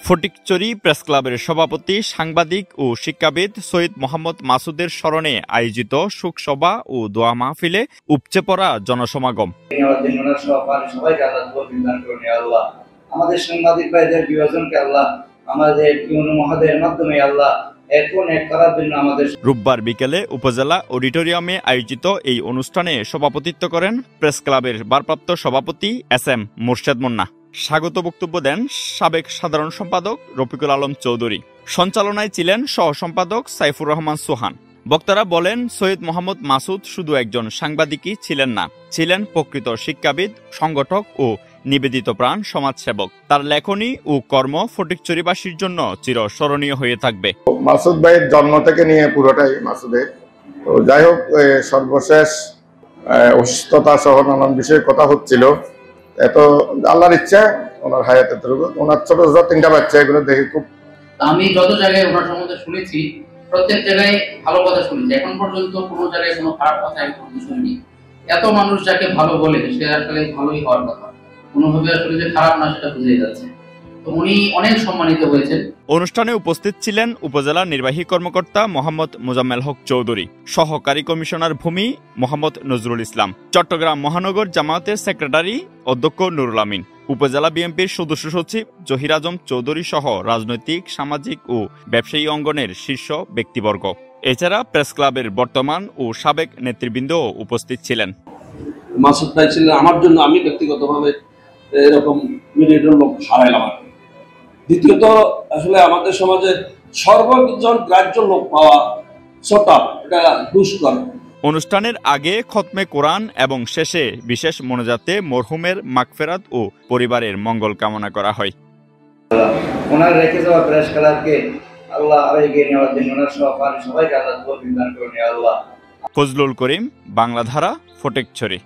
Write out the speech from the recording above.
Fatikchhari press ক্লাবের সভাপতি, সাংবাদিক ও শিক্ষাবিদ সৈয়দ মোহাম্মদ মাসুদের স্মরণে আয়োজিত শোকসভা ও দোয়া মাহফিলে উপচে পড়া জনসমাগম। আমাদের সাংবাদিক ভাইদের বিভাজনকে আল্লাহ আমাদের মহাদের মাধ্যমে আল্লাহ রোববার বিকেলে উপজেলা অডিটোরিয়ামে আয়োজিত এই অনুষ্ঠানে সভাপতিত্ব করেন প্রেস ক্লাবের ভারপ্রাপ্ত সভাপতি এস.এম. মোর্শেদ মুন্না। স্বাগত বক্তব্য দেন সাবেক সাধারণ সম্পাদক রফিকুল আলম চৌধুরী। সঞ্চালনায় ছিলেন সহ সম্পাদক সাইফুর রহমান সোহান। বক্তারা বলেন, সৈয়দ মোহাম্মদ মাসুদ শুধু একজন সাংবাদিকই ছিলেন না, ছিলেন প্রকৃত শিক্ষাবিদ, সংগঠক ও নিবেদিত প্রাণ সমাজসেবক। তার লেখনী ও কর্ম ফটিকছড়িবাসীর জন্য চিরস্মরণীয় হয়ে থাকবে। মাসুদ ভাইয়ের জন্ম থেকে নিয়ে পুরোটাই মাসুদের। তো যাই হোক, সর্বশেষ অসুস্থতা সহ নানান বিষয়ে কথা হচ্ছিল। এত আল্লাহর ইচ্ছা ওনার হায়াতে, ওনার ছোট ছোট 3টা বাচ্চা, এগুলো দেখে খুব, আমি যত জায়গায় ওনার সম্বন্ধে শুনেছি প্রত্যেক জায়গায় ভালো কথা শুনেছি। এখন পর্যন্ত কোনো জায়গায় কোনো খারাপ কথা আমি শুনিনি। এত মানুষ যাকে ভালো বলে সে আসলে ভালোই হওয়ার কথা, কোনোভাবে আসলে যে খারাপ না সেটা বুঝে যাচ্ছে। তো উনি অনেক সম্মানিত হয়েছেন। অনুষ্ঠানে উপস্থিত ছিলেন উপজেলা নির্বাহী কর্মকর্তা মোহাম্মদ মোজাম্মেল হক চৌধুরী, সহকারী কমিশনার ভূমি মোহাম্মদ নজরুল ইসলাম, চট্টগ্রাম মহানগর জামায়াতের সেক্রেটারি অধ্যক্ষ নুরুল আমিন, উপজেলা বিএনপির সদস্য সচিব জহির আজম চৌধুরী সহ রাজনৈতিক, সামাজিক ও ব্যবসায়ী অঙ্গনের শীর্ষ ব্যক্তিবর্গ। এছাড়া প্রেস ক্লাবের বর্তমান ও সাবেক নেতৃবৃন্দও উপস্থিত ছিলেন। মাসুদ ভাই ছিলেন আমার জন্য, আমি ব্যক্তিগতভাবে এরকম মিডিয়ার লোক হারাইলাম। দ্বিতীয়ত, আসলে আমাদের সমাজে সর্বজন গ্রাহ্য লোক পাওয়া এটা দুষ্কর। অনুষ্ঠানের আগে খতমে কোরআন এবং শেষে বিশেষ মোনাজাতে মরহুমের মাগফিরাত ও পরিবারের মঙ্গল কামনা করা হয়। ওনার রেখে যাওয়া প্রেস ক্লাবকে আল্লাহ এগিয়ে নেওয়ার জন্য ওনার সবাইকে আল্লাহ তৌফিক দান করুন। আল্লাহ। ফজলুল করিম, বাংলাধারা, ফটিকছড়ি।